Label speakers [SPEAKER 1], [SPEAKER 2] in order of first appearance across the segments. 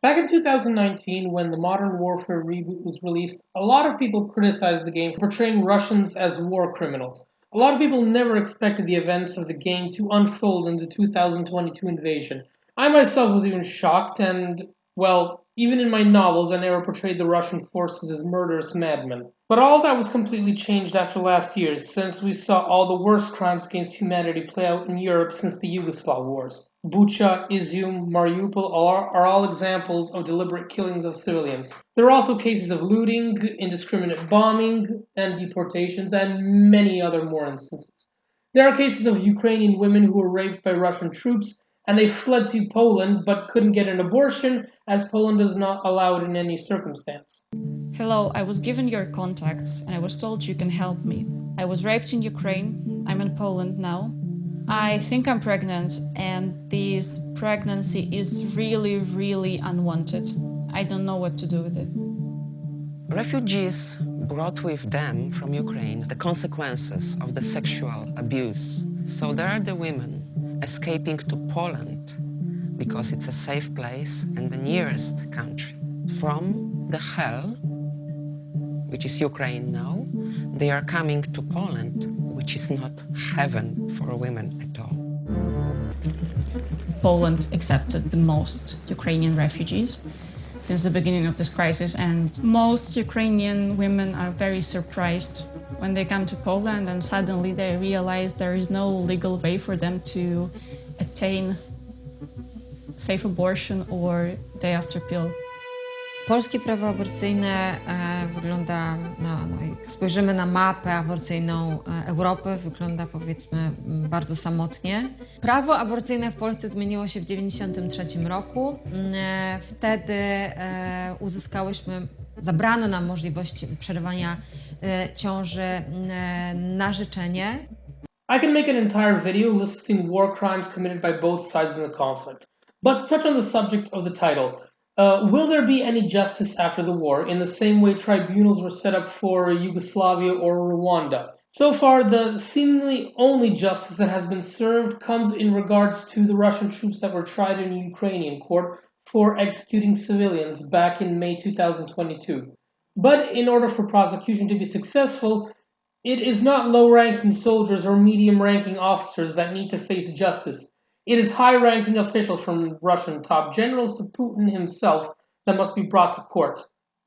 [SPEAKER 1] Back in 2019, when the Modern Warfare reboot was released, a lot of people criticized the game for portraying Russians as war criminals. A lot of people never expected the events of the game to unfold in the 2022 invasion. I myself was even shocked, and, well, even in my novels, I never portrayed the Russian forces as murderous madmen. But all that was completely changed after last year, since we saw all the worst crimes against humanity play out in Europe since the Yugoslav wars. Bucha, Izium, Mariupol are all examples of deliberate killings of civilians. There are also cases of looting, indiscriminate bombing, and deportations, and many other more instances. There are cases of Ukrainian women who were raped by Russian troops and they fled to Poland but couldn't get an abortion as Poland does not allow it in any circumstance.
[SPEAKER 2] Hello, I was given your contacts and I was told you can help me. I was raped in Ukraine. I'm in Poland now. I think I'm pregnant and this pregnancy is really unwanted. I don't know what to do with it.
[SPEAKER 3] Refugees brought with them from Ukraine the consequences of the sexual abuse. So there are the women escaping to Poland because it's a safe place and the nearest country. From the hell, which is Ukraine now, they are coming to Poland, which is not heaven for women at all.
[SPEAKER 2] Poland accepted the most Ukrainian refugees since the beginning of this crisis, and most Ukrainian women are very surprised when they come to Poland and suddenly they realize there is no legal way for them to attain safe abortion or day after pill.
[SPEAKER 4] Polskie prawo aborcyjne wygląda, jak spojrzymy na mapę aborcyjną Europy, wygląda powiedzmy bardzo samotnie. Prawo aborcyjne w Polsce zmieniło się w 1993 roku. Wtedy zabrano nam możliwość przerywania ciąży na życzenie.
[SPEAKER 1] I can make an entire video listing war crimes committed by both sides in the conflict. But to touch on the subject of the title, will there be any justice after the war in the same way tribunals were set up for Yugoslavia or Rwanda? So far, the seemingly only justice that has been served comes in regards to the Russian troops that were tried in a Ukrainian court for executing civilians back in May 2022. But in order for prosecution to be successful, it is not low-ranking soldiers or medium-ranking officers that need to face justice. It is high-ranking officials from Russian top generals to Putin himself that must be brought to court.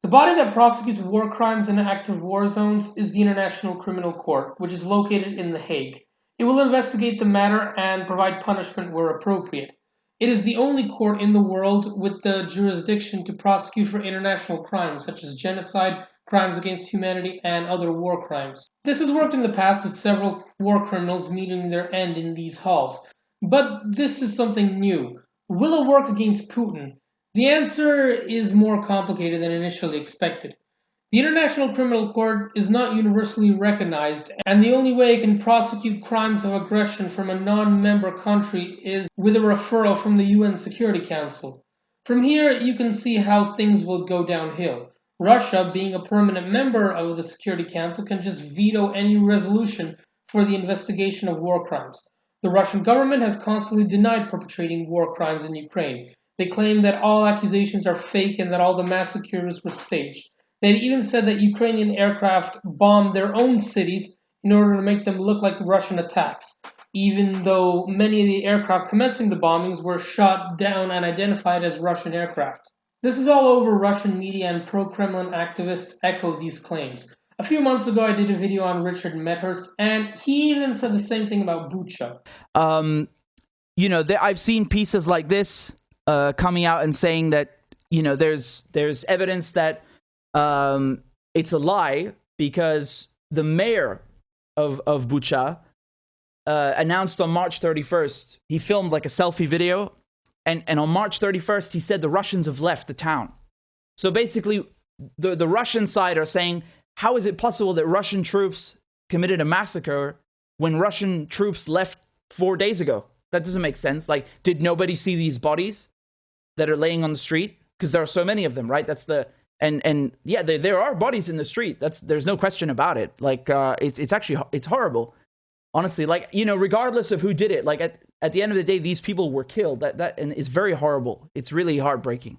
[SPEAKER 1] The body that prosecutes war crimes in active war zones is the International Criminal Court, which is located in The Hague. It will investigate the matter and provide punishment where appropriate. It is the only court in the world with the jurisdiction to prosecute for international crimes such as genocide, crimes against humanity, and other war crimes. This has worked in the past with several war criminals meeting their end in these halls. But this is something new. Will it work against Putin? The answer is more complicated than initially expected. The International Criminal Court is not universally recognized, and the only way it can prosecute crimes of aggression from a non-member country is with a referral from the UN Security Council. From here, you can see how things will go downhill. Russia, being a permanent member of the Security Council, can just veto any resolution for the investigation of war crimes. The Russian government has constantly denied perpetrating war crimes in Ukraine. They claim that all accusations are fake and that all the massacres were staged. They even said that Ukrainian aircraft bombed their own cities in order to make them look like the Russian attacks, even though many of the aircraft commencing the bombings were shot down and identified as Russian aircraft. This is all over. Russian media and pro-Kremlin activists echo these claims. A few months ago, I did a video on Richard Medhurst, and he even said the same thing about Bucha.
[SPEAKER 5] I've seen pieces like this coming out and saying that, there's evidence that it's a lie because the mayor of Bucha announced on March 31st, he filmed like a selfie video, and on March 31st, he said the Russians have left the town. So basically, the Russian side are saying, how is it possible that Russian troops committed a massacre when Russian troops left 4 days ago? That doesn't make sense. Like, did nobody see these bodies that are laying on the street? Because there are so many of them, right? There are bodies in the street. There's no question about it. Like, it's horrible. Honestly, regardless of who did it, at the end of the day, these people were killed. And it's very horrible. It's really heartbreaking.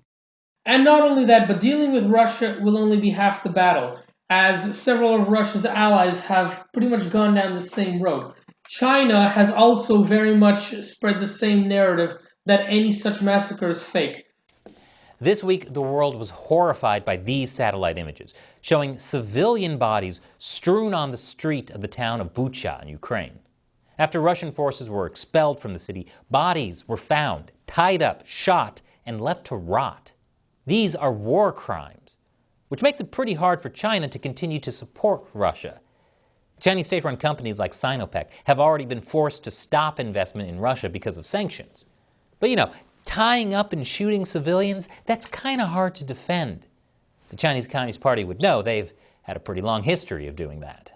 [SPEAKER 1] And not only that, but dealing with Russia will only be half the battle, as several of Russia's allies have pretty much gone down the same road. China has also very much spread the same narrative that any such massacre is fake.
[SPEAKER 6] This week, the world was horrified by these satellite images, showing civilian bodies strewn on the street of the town of Bucha in Ukraine. After Russian forces were expelled from the city, bodies were found, tied up, shot, and left to rot. These are war crimes, which makes it pretty hard for China to continue to support Russia. Chinese state-run companies like Sinopec have already been forced to stop investment in Russia because of sanctions. But tying up and shooting civilians, that's kind of hard to defend. The Chinese Communist Party would know. They've had a pretty long history of doing that.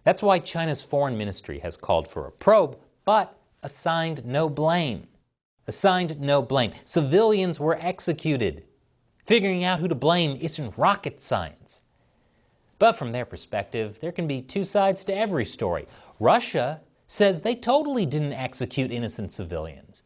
[SPEAKER 6] That's why China's foreign ministry has called for a probe, but assigned no blame. Assigned no blame. Civilians were executed. Figuring out who to blame isn't rocket science. But from their perspective, there can be two sides to every story. Russia says they totally didn't execute innocent civilians.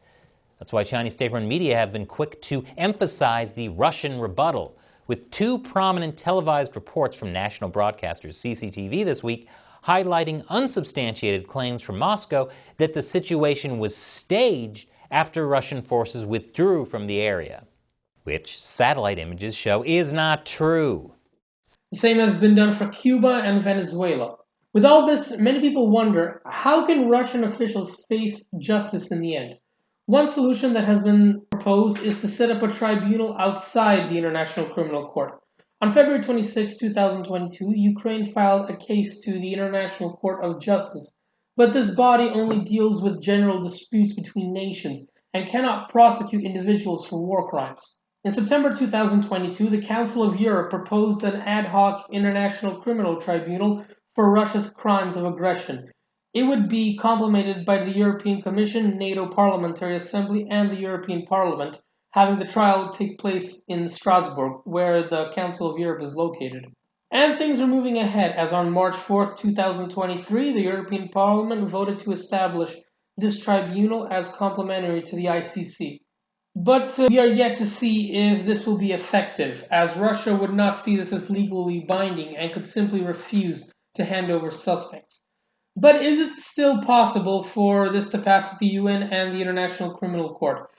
[SPEAKER 6] That's why Chinese state-run media have been quick to emphasize the Russian rebuttal, with two prominent televised reports from national broadcasters CCTV this week highlighting unsubstantiated claims from Moscow that the situation was staged after Russian forces withdrew from the area, which satellite images show is not true.
[SPEAKER 1] The same has been done for Cuba and Venezuela. With all this, many people wonder, how can Russian officials face justice in the end? One solution that has been proposed is to set up a tribunal outside the International Criminal Court. On February 26, 2022, Ukraine filed a case to the International Court of Justice, but this body only deals with general disputes between nations and cannot prosecute individuals for war crimes. In September 2022, the Council of Europe proposed an ad hoc International Criminal Tribunal for Russia's crimes of aggression. It would be complemented by the European Commission, NATO Parliamentary Assembly, and the European Parliament, having the trial take place in Strasbourg, where the Council of Europe is located. And things are moving ahead, as on March 4, 2023, the European Parliament voted to establish this tribunal as complementary to the ICC. But we are yet to see if this will be effective, as Russia would not see this as legally binding and could simply refuse to hand over suspects. But is it still possible for this to pass at the UN and the International Criminal Court?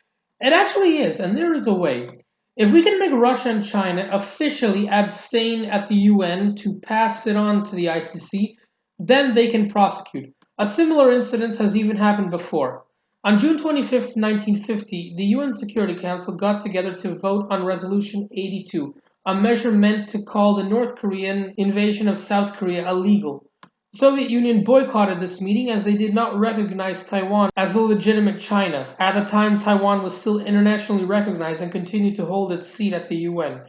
[SPEAKER 1] It actually is, and there is a way. If we can make Russia and China officially abstain at the UN to pass it on to the ICC, then they can prosecute. A similar incident has even happened before. On June 25, 1950, the UN Security Council got together to vote on Resolution 82, a measure meant to call the North Korean invasion of South Korea illegal. The Soviet Union boycotted this meeting as they did not recognize Taiwan as the legitimate China. At the time, Taiwan was still internationally recognized and continued to hold its seat at the UN.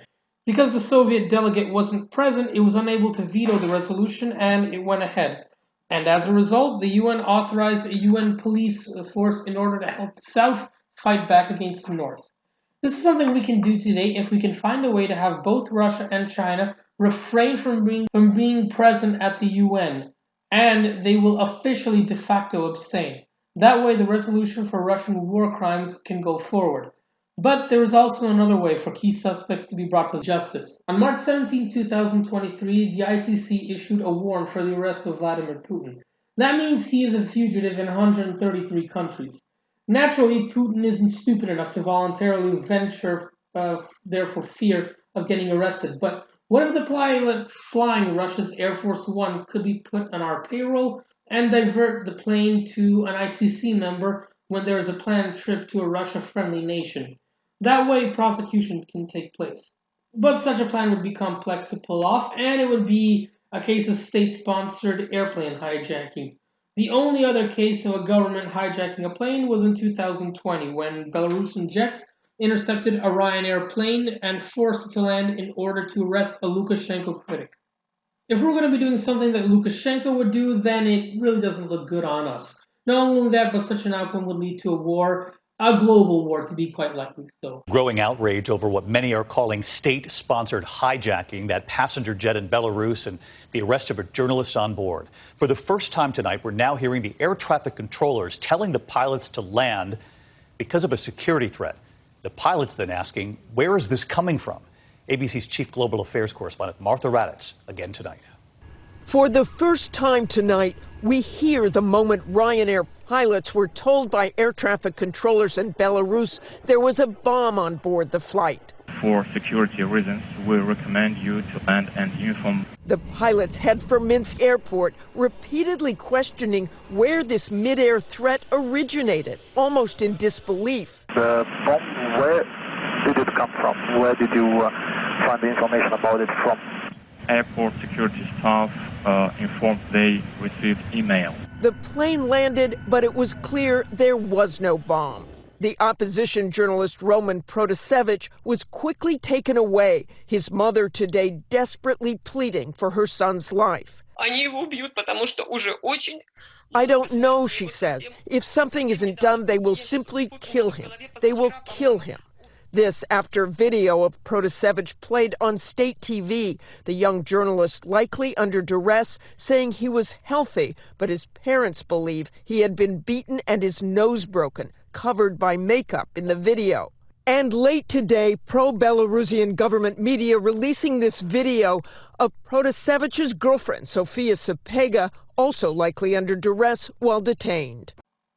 [SPEAKER 1] Because the Soviet delegate wasn't present, it was unable to veto the resolution and it went ahead. And as a result, the UN authorized a UN police force in order to help the South fight back against the North. This is something we can do today if we can find a way to have both Russia and China refrain from being present at the UN, and they will officially de facto abstain. That way the resolution for Russian war crimes can go forward. But there is also another way for key suspects to be brought to justice. On March 17, 2023, the ICC issued a warrant for the arrest of Vladimir Putin. That means he is a fugitive in 133 countries. Naturally, Putin isn't stupid enough to voluntarily venture there for fear of getting arrested. But what if the pilot flying Russia's Air Force One could be put on our payroll and divert the plane to an ICC member when there is a planned trip to a Russia-friendly nation? That way, prosecution can take place. But such a plan would be complex to pull off, and it would be a case of state-sponsored airplane hijacking. The only other case of a government hijacking a plane was in 2020, when Belarusian jets intercepted a Ryanair plane and forced it to land in order to arrest a Lukashenko critic. If we're going to be doing something that Lukashenko would do, then it really doesn't look good on us. Not only that, but such an outcome would lead to a global war, to be quite likely, though.
[SPEAKER 7] Growing outrage over what many are calling state-sponsored hijacking, that passenger jet in Belarus, and the arrest of a journalist on board. For the first time tonight, we're now hearing the air traffic controllers telling the pilots to land because of a security threat. The pilots then asking, where is this coming from? ABC's chief global affairs correspondent Martha Raddatz again tonight.
[SPEAKER 8] For the first time tonight, we hear the moment Ryanair pilots were told by air traffic controllers in Belarus there was a bomb on board the flight.
[SPEAKER 9] For security reasons, we recommend you to land and uniform.
[SPEAKER 8] The pilots head for Minsk airport, repeatedly questioning where this mid-air threat originated, almost in disbelief.
[SPEAKER 10] The bomb, where did it come from? Where did you find the information about it from?
[SPEAKER 9] Airport security staff informed they received email.
[SPEAKER 8] The plane landed, but it was clear there was no bomb. The opposition journalist Roman Protasevich was quickly taken away, his mother today desperately pleading for her son's life. I don't know, she says. If something isn't done, they will simply kill him. They will kill him. This after video of Protasevich played on state TV, the young journalist likely under duress, saying he was healthy, but his parents believe he had been beaten and his nose broken, covered by makeup in the video. And late today, pro-Belarusian government media releasing this video of Protasevich's girlfriend, Sofia Sapega, also likely under duress while detained.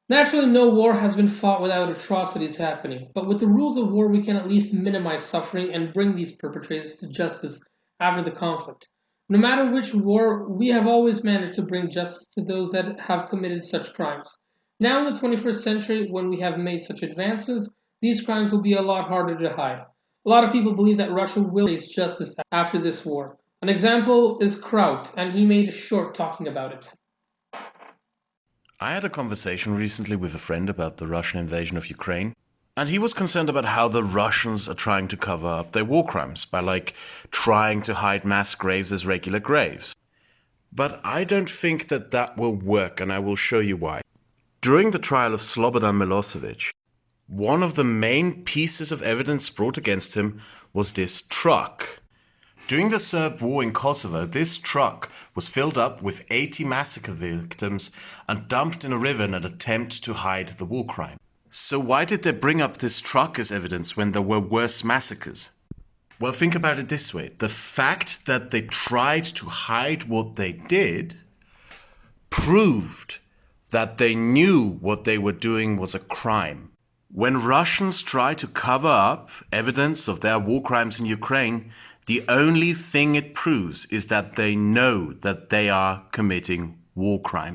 [SPEAKER 1] Naturally, no war has been fought without atrocities happening, but with the rules of war we can at least minimize suffering and bring these perpetrators to justice after the conflict. No matter which war, we have always managed to bring justice to those that have committed such crimes. Now in the 21st century, when we have made such advances, these crimes will be a lot harder to hide. A lot of people believe that Russia will face justice after this war. An example is Kraut, and he made a short talking about it.
[SPEAKER 11] I had a conversation recently with a friend about the Russian invasion of Ukraine, and he was concerned about how the Russians are trying to cover up their war crimes by, trying to hide mass graves as regular graves. But I don't think that that will work, and I will show you why. During the trial of Slobodan Milosevic, one of the main pieces of evidence brought against him was this truck. During the Serb war in Kosovo, this truck was filled up with 80 massacre victims and dumped in a river in an attempt to hide the war crime. So why did they bring up this truck as evidence when there were worse massacres? Well, think about it this way. The fact that they tried to hide what they did proved that they knew what they were doing was a crime. When Russians try to cover up evidence of their war crimes in Ukraine, the only thing it proves is that they know that they are committing war crimes.